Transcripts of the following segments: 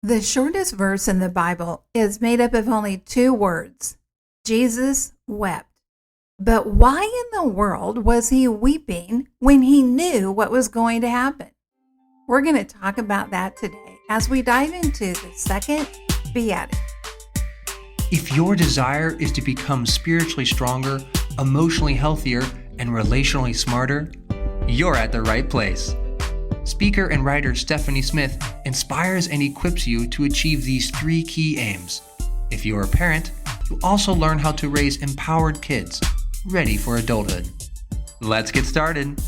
The shortest verse in the Bible is made up of only two words: Jesus wept. But why in the world was he weeping when he knew what was going to happen? We're going to talk about that today as we dive into the second beatitude. If your desire is to become spiritually stronger, emotionally healthier, and relationally smarter, you're at the right place. Speaker and writer Stephanie Smith inspires and equips you to achieve these three key aims. If you're a parent, you also learn how to raise empowered kids, ready for adulthood. Let's get started.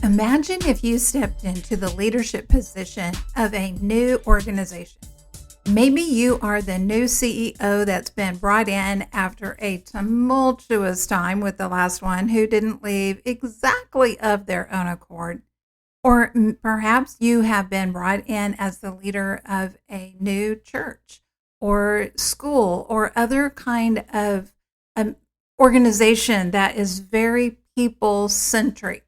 Imagine if you stepped into the leadership position of a new organization. Maybe you are the new CEO that's been brought in after a tumultuous time with the last one who didn't leave exactly of their own accord. Or perhaps you have been brought in as the leader of a new church or school or other kind of organization that is very people-centric.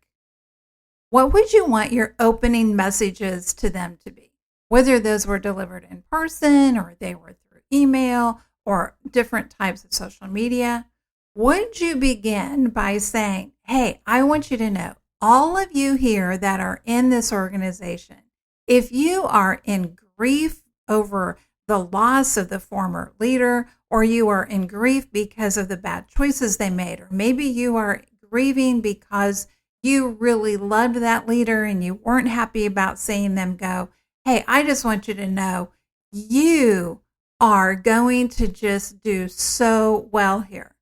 What would you want your opening messages to them to be? Whether those were delivered in person or they were through email or different types of social media, would you begin by saying, hey, I want you to know, all of you here that are in this organization, if you are in grief over the loss of the former leader, or you are in grief because of the bad choices they made, or maybe you are grieving because you really loved that leader and you weren't happy about seeing them go, hey, I just want you to know you are going to just do so well here.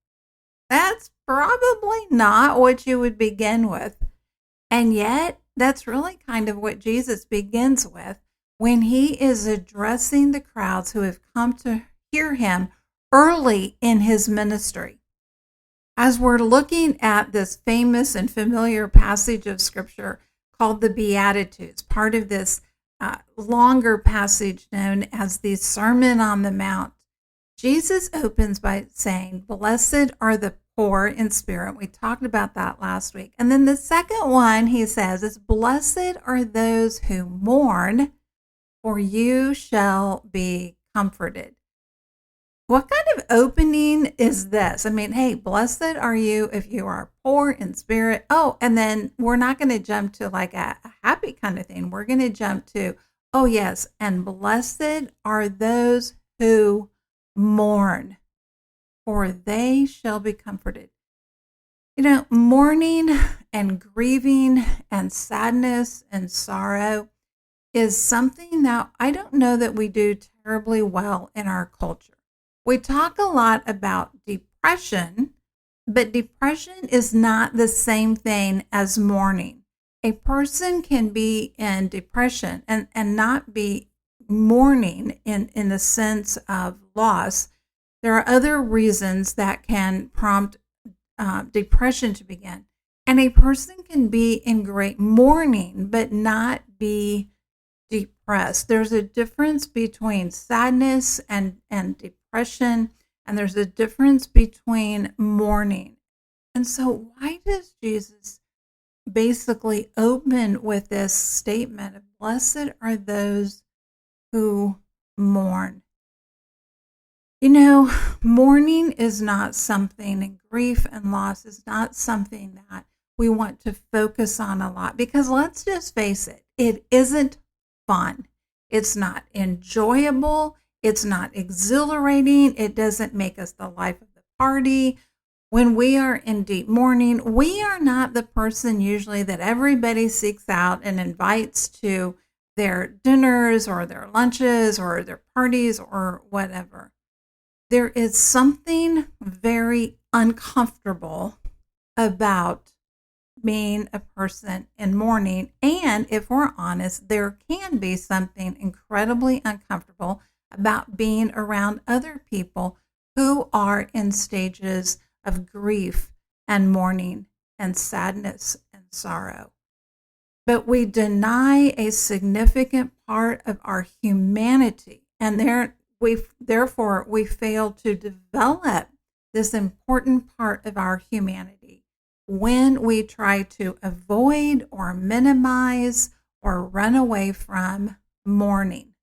That's probably not what you would begin with. And yet, that's really kind of what Jesus begins with when he is addressing the crowds who have come to hear him early in his ministry. As we're looking at this famous and familiar passage of Scripture called the Beatitudes, part of this longer passage known as the Sermon on the Mount, Jesus opens by saying, "Blessed are the poor in spirit." We talked about that last week. And then the second one he says is, "Blessed are those who mourn, for you shall be comforted." What kind of opening is this? I mean, hey, blessed are you if you are poor in spirit. Oh, and then we're not going to jump to like a happy kind of thing. We're going to jump to, oh yes, and blessed are those who mourn, for they shall be comforted. You know, mourning and grieving and sadness and sorrow is something that I don't know that we do terribly well in our culture. We talk a lot about depression, but depression is not the same thing as mourning. A person can be in depression and not be mourning in the sense of loss. There are other reasons that can prompt depression to begin. And a person can be in great mourning, but not be depressed. There's a difference between sadness and depression, and there's a difference between mourning. And so why does Jesus basically open with this statement of blessed are those who mourn? You know, mourning is not something, and grief and loss is not something that we want to focus on a lot, because let's just face it, it isn't fun. It's not enjoyable. It's not exhilarating. It doesn't make us the life of the party. When we are in deep mourning, we are not the person usually that everybody seeks out and invites to their dinners or their lunches or their parties or whatever. There is something very uncomfortable about being a person in mourning. And if we're honest, there can be something incredibly uncomfortable about being around other people who are in stages of grief and mourning and sadness and sorrow. But we deny a significant part of our humanity, and therefore we fail to develop this important part of our humanity when we try to avoid or minimize or run away from mourning.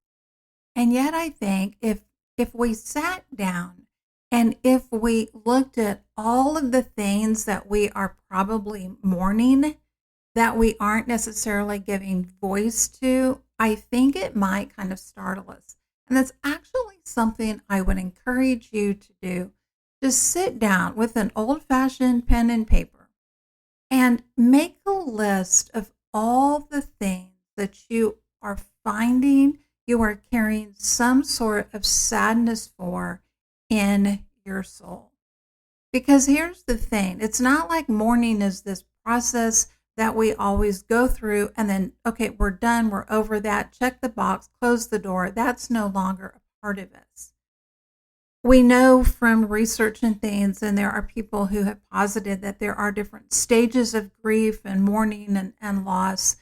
And yet I think if we sat down and if we looked at all of the things that we are probably mourning that we aren't necessarily giving voice to, I think it might kind of startle us. And that's actually something I would encourage you to do. Just sit down with an old-fashioned pen and paper and make a list of all the things that you are finding you are carrying some sort of sadness for in your soul. Because here's the thing, it's not like mourning is this process that we always go through and then, okay, we're done, we're over that, check the box, close the door. That's no longer a part of us. We know from research and things, and there are people who have posited that there are different stages of grief and mourning and loss.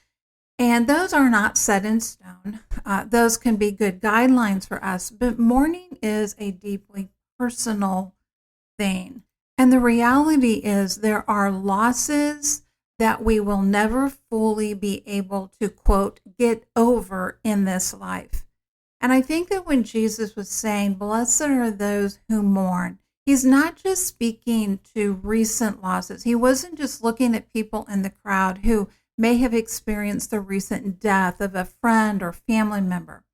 And those are not set in stone. Those can be good guidelines for us, but mourning is a deeply personal thing. And the reality is there are losses that we will never fully be able to, quote, get over in this life. And I think that when Jesus was saying, blessed are those who mourn, he's not just speaking to recent losses. He wasn't just looking at people in the crowd who may have experienced the recent death of a friend or family member.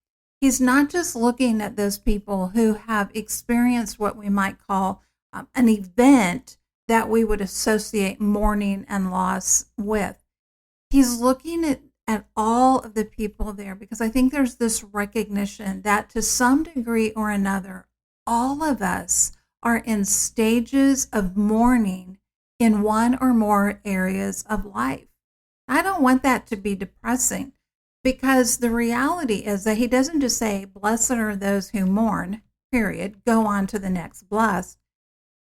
He's not just looking at those people who have experienced what we might call an event that we would associate mourning and loss with. He's looking at all of the people there, because I think there's this recognition that to some degree or another, all of us are in stages of mourning in one or more areas of life. I don't want that to be depressing, because the reality is that he doesn't just say, blessed are those who mourn, period, go on to the next blessed.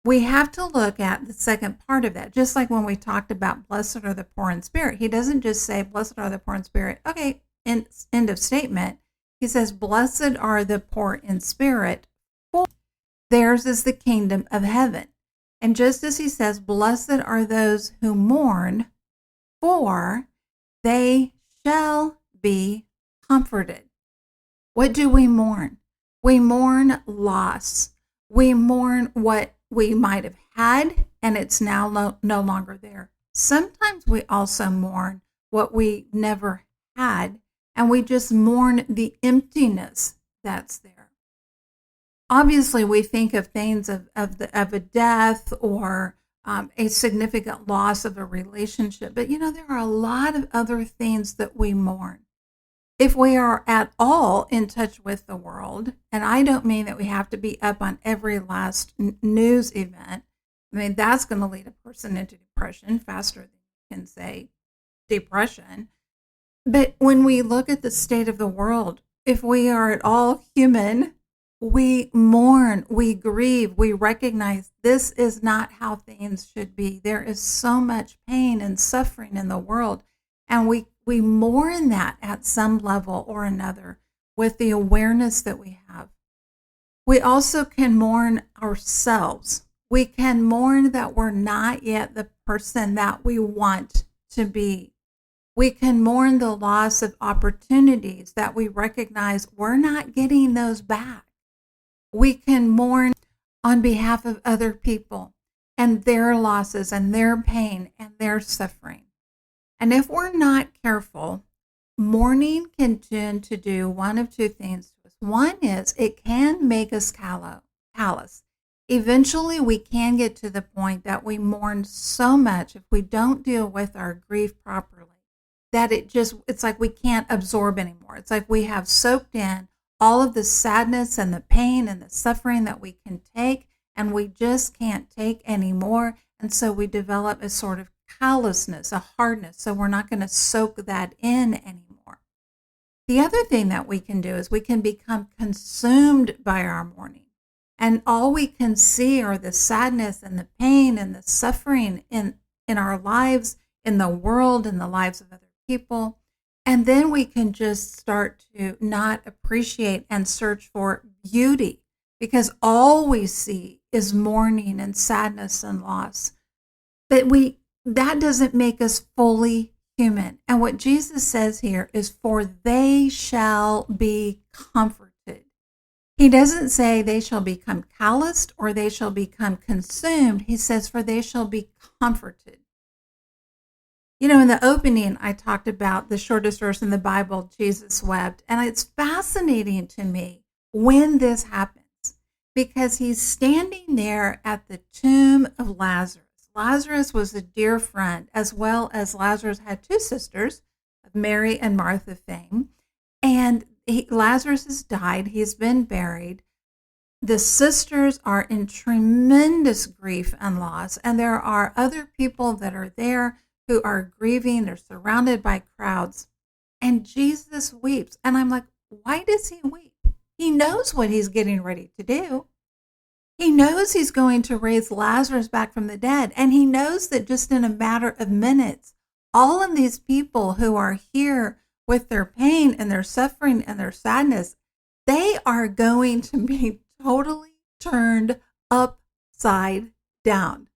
We have to look at the second part of that. Just like when we talked about blessed are the poor in spirit, he doesn't just say, blessed are the poor in spirit. Okay, end of statement. He says, blessed are the poor in spirit, for theirs is the kingdom of heaven. And just as he says, blessed are those who mourn, for they shall be comforted. What do we mourn? We mourn loss. We mourn what we might have had and it's now no longer there. Sometimes we also mourn what we never had, and we just mourn the emptiness that's there. Obviously, we think of things of a death or a significant loss of a relationship. But, there are a lot of other things that we mourn. If we are at all in touch with the world, and I don't mean that we have to be up on every last news event. I mean, that's going to lead a person into depression faster than you can say depression. But when we look at the state of the world, if we are at all human, we mourn, we grieve, we recognize this is not how things should be. There is so much pain and suffering in the world, and we mourn that at some level or another with the awareness that we have. We also can mourn ourselves. We can mourn that we're not yet the person that we want to be. We can mourn the loss of opportunities that we recognize we're not getting those back. We can mourn on behalf of other people and their losses and their pain and their suffering. And if we're not careful, mourning can tend to do one of two things to us. One is it can make us callous. Eventually, we can get to the point that we mourn so much if we don't deal with our grief properly that it's like we can't absorb anymore. It's like we have soaked in all of the sadness and the pain and the suffering that we can take, and we just can't take anymore. And so we develop a sort of callousness, a hardness, so we're not going to soak that in anymore. The other thing that we can do is we can become consumed by our mourning, and all we can see are the sadness and the pain and the suffering in our lives, in the world, in the lives of other people. And then we can just start to not appreciate and search for beauty, because all we see is mourning and sadness and loss. But that doesn't make us fully human. And what Jesus says here is, for they shall be comforted. He doesn't say they shall become calloused or they shall become consumed. He says, for they shall be comforted. In the opening, I talked about the shortest verse in the Bible, Jesus wept. And it's fascinating to me when this happens because he's standing there at the tomb of Lazarus. Lazarus was a dear friend, as well as Lazarus had two sisters, of Mary and Martha fame. And Lazarus has died. He's been buried. The sisters are in tremendous grief and loss. And there are other people that are there who are grieving. They're surrounded by crowds. And Jesus weeps. And I'm like, why does he weep? He knows what he's getting ready to do. He knows he's going to raise Lazarus back from the dead. And he knows that just in a matter of minutes, all of these people who are here with their pain and their suffering and their sadness, they are going to be totally turned upside down.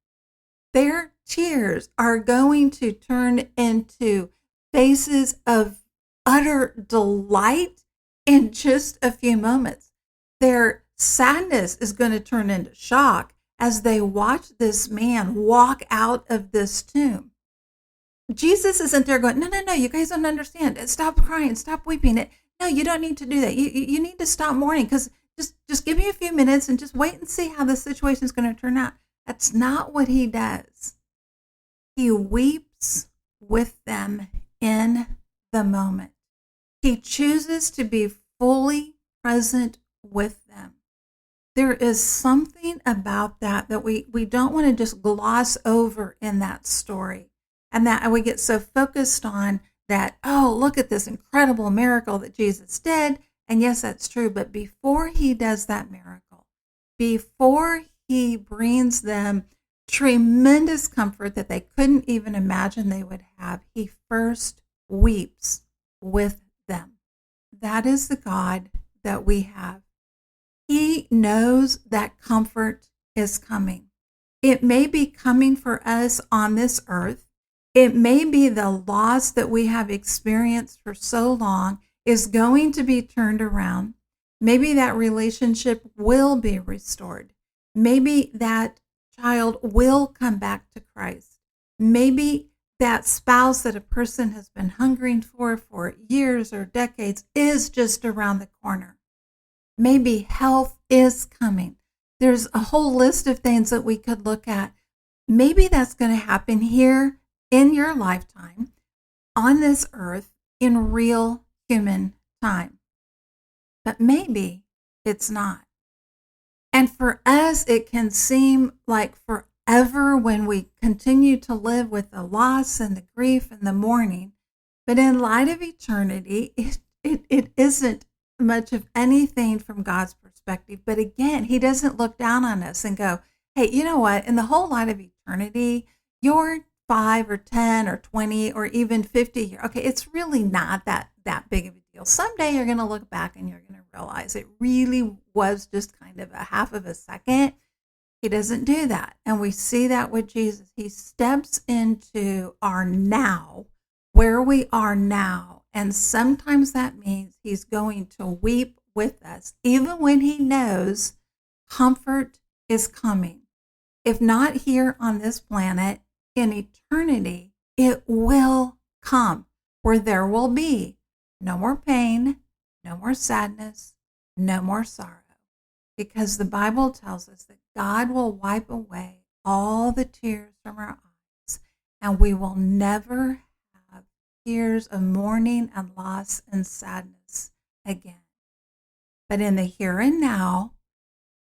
Their tears are going to turn into faces of utter delight in just a few moments. Their sadness is going to turn into shock as they watch this man walk out of this tomb. Jesus isn't there going, no, you guys don't understand. Stop crying, stop weeping. No, you don't need to do that. You need to stop mourning because just give me a few minutes and just wait and see how the situation is going to turn out. That's not what he does. He weeps with them in the moment. He chooses to be fully present with them. There is something about that we don't want to just gloss over in that story. And that we get so focused on that, oh, look at this incredible miracle that Jesus did. And yes, that's true. But before he does that miracle, before he brings them tremendous comfort that they couldn't even imagine they would have, he first weeps with them. That is the God that we have. He knows that comfort is coming. It may be coming for us on this earth. It may be the loss that we have experienced for so long is going to be turned around. Maybe that relationship will be restored. Maybe that child will come back to Christ. Maybe that spouse that a person has been hungering for years or decades is just around the corner. Maybe health is coming. There's a whole list of things that we could look at. Maybe that's going to happen here in your lifetime on this earth in real human time. But maybe it's not. And for us, it can seem like forever when we continue to live with the loss and the grief and the mourning. But in light of eternity, it isn't much of anything from God's perspective. But again, he doesn't look down on us and go, hey, you know what? In the whole light of eternity, you're 5 or 10 or 20 or even 50 years. Okay, it's really not that big of a deal. Someday you're going to look back and you're going to realize it really was just kind of a half of a second. He doesn't do that. And we see that with Jesus. He steps into our now, where we are now. And sometimes that means he's going to weep with us, even when he knows comfort is coming. If not here on this planet, in eternity, it will come where there will be no more pain, no more sadness, no more sorrow. Because the Bible tells us that God will wipe away all the tears from our eyes, and we will never have tears of mourning and loss and sadness again. But in the here and now,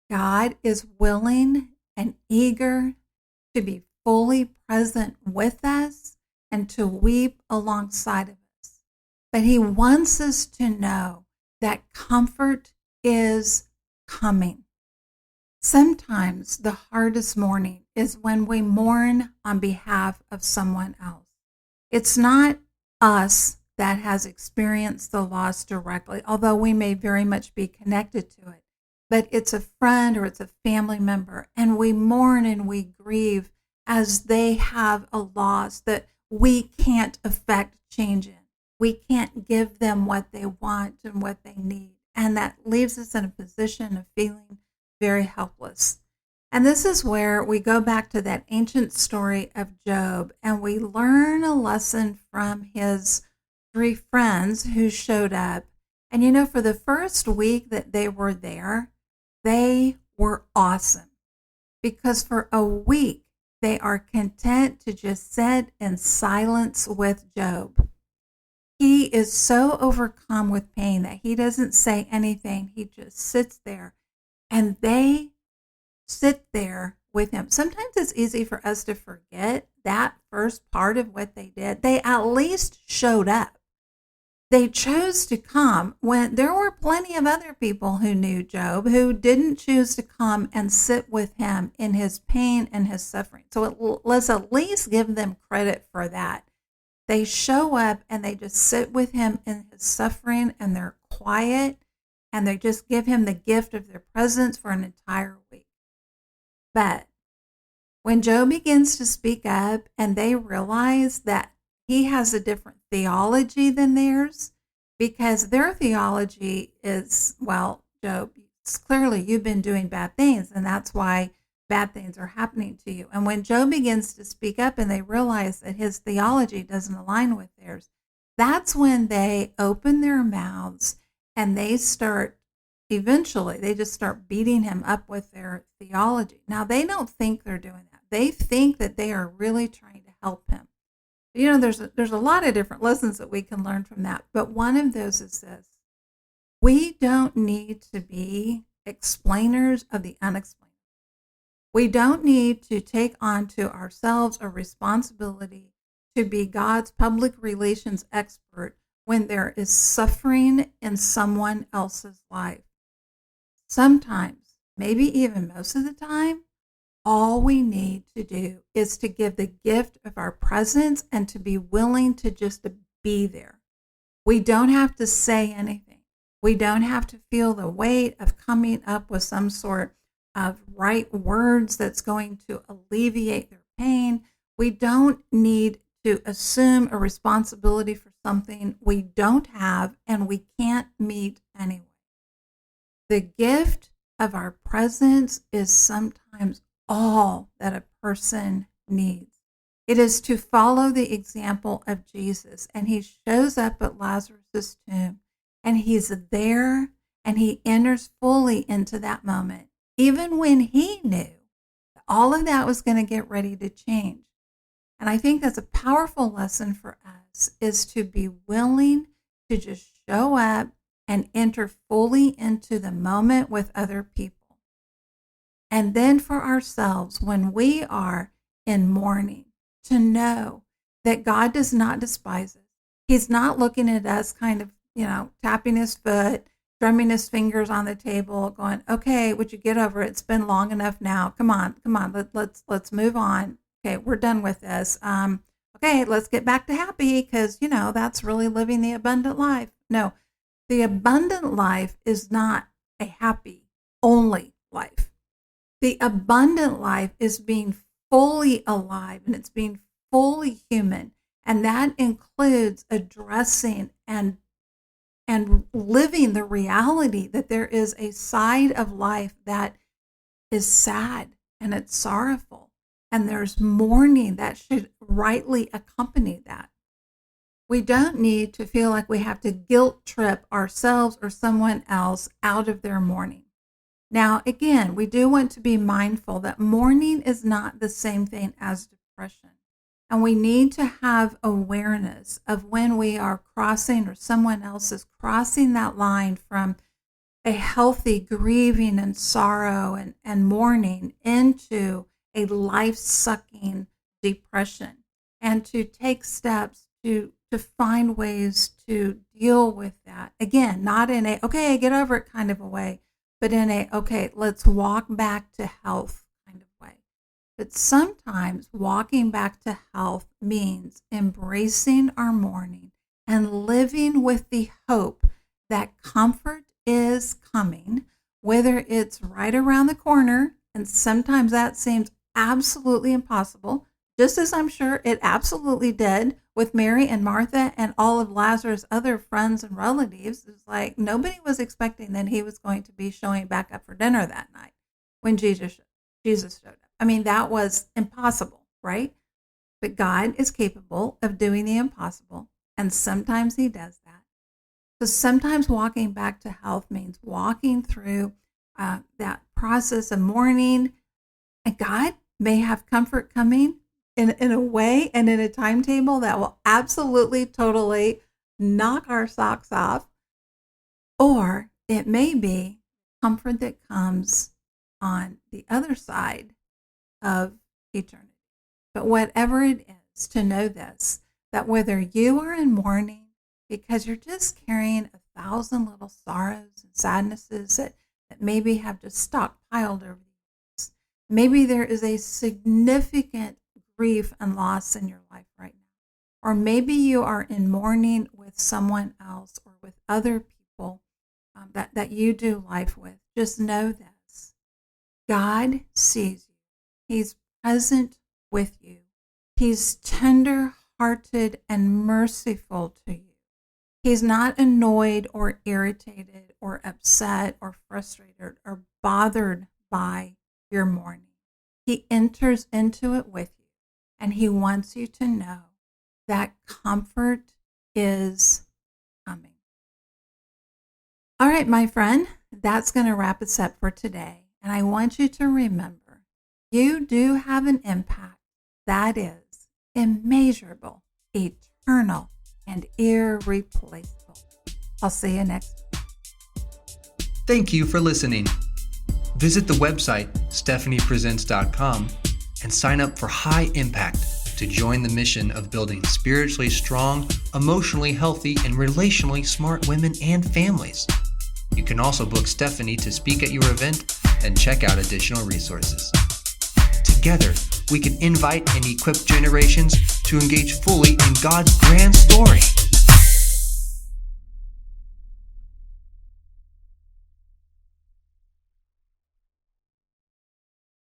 God is willing and eager to be fully present with us and to weep alongside of us. But he wants us to know that comfort is coming. Sometimes the hardest mourning is when we mourn on behalf of someone else. It's not us that has experienced the loss directly, although we may very much be connected to it. But it's a friend or it's a family member, and we mourn and we grieve as they have a loss that we can't affect change in. We can't give them what they want and what they need. and that leaves us in a position of feeling very helpless. And this is where we go back to that ancient story of Job, and we learn a lesson from his 3 friends who showed up. And for the first week that they were there, they were awesome, because for a week they are content to just sit in silence with Job. He is so overcome with pain that he doesn't say anything. He just sits there, and they sit there with him. Sometimes it's easy for us to forget that first part of what they did. They at least showed up. They chose to come when there were plenty of other people who knew Job who didn't choose to come and sit with him in his pain and his suffering. So let's at least give them credit for that. They show up and they just sit with him in his suffering, and they're quiet, and they just give him the gift of their presence for an entire week. But when Job begins to speak up and they realize that he has a different theology than theirs, because their theology is, well, Job, clearly you've been doing bad things, and that's why bad things are happening to you. And when Job begins to speak up and they realize that his theology doesn't align with theirs, that's when they open their mouths and they start, eventually, they just start beating him up with their theology. Now, they don't think they're doing that. They think that they are really trying to help him. There's a lot of different lessons that we can learn from that. But one of those is this: we don't need to be explainers of the unexplainable. We don't need to take on to ourselves a responsibility to be God's public relations expert when there is suffering in someone else's life. Sometimes, maybe even most of the time, all we need to do is to give the gift of our presence and to be willing to just be there. We don't have to say anything. We don't have to feel the weight of coming up with some sort of right words that's going to alleviate their pain. We don't need to assume a responsibility for something we don't have and we can't meet anyway. The gift of our presence is sometimes all that a person needs. It is to follow the example of Jesus, and he shows up at Lazarus' tomb, and he's there, and he enters fully into that moment, even when he knew that all of that was going to get ready to change. And I think that's a powerful lesson for us, is to be willing to just show up and enter fully into the moment with other people. And then for ourselves, when we are in mourning, to know that God does not despise us. He's not looking at us kind of, tapping his foot, drumming his fingers on the table, going, okay, would you get over it? It's been long enough now. Come on, let's move on. Okay, we're done with this. Okay, let's get back to happy, because, that's really living the abundant life. No, the abundant life is not a happy only life. The abundant life is being fully alive, and it's being fully human. And that includes addressing and living the reality that there is a side of life that is sad and it's sorrowful. And there's mourning that should rightly accompany that. We don't need to feel like we have to guilt trip ourselves or someone else out of their mourning. Now, again, we do want to be mindful that mourning is not the same thing as depression. And we need to have awareness of when we are crossing, or someone else is crossing, that line from a healthy grieving and sorrow and mourning into a life-sucking depression, and to take steps to find ways to deal with that. Again, not in a, okay, get over it kind of a way, but in a, okay, let's walk back to health kind of way. But sometimes walking back to health means embracing our mourning and living with the hope that comfort is coming, whether it's right around the corner, and sometimes that seems absolutely impossible, just as I'm sure it absolutely did with Mary and Martha and all of Lazarus' other friends and relatives, it's like nobody was expecting that he was going to be showing back up for dinner that night when Jesus showed up. I mean, that was impossible, right? But God is capable of doing the impossible, and sometimes he does that. So sometimes walking back to health means walking through that process of mourning, and God may have comfort coming in a way and in a timetable that will absolutely, totally knock our socks off. Or it may be comfort that comes on the other side of eternity. But whatever it is, to know this, that whether you are in mourning because you're just carrying 1,000 little sorrows and sadnesses that maybe have just stockpiled over the years, maybe there is a significant grief and loss in your life right now. Or maybe you are in mourning with someone else or with other people that you do life with. Just know this. God sees you. He's present with you. He's tender-hearted and merciful to you. He's not annoyed or irritated or upset or frustrated or bothered by your mourning. He enters into it with you, and he wants you to know that comfort is coming. All right, my friend, that's going to wrap us up for today. And I want you to remember, you do have an impact that is immeasurable, eternal, and irreplaceable. I'll see you next time. Thank you for listening. Visit the website stephaniepresents.com and sign up for High Impact to join the mission of building spiritually strong, emotionally healthy, and relationally smart women and families. You can also book Stephanie to speak at your event and check out additional resources. Together, we can invite and equip generations to engage fully in God's grand story.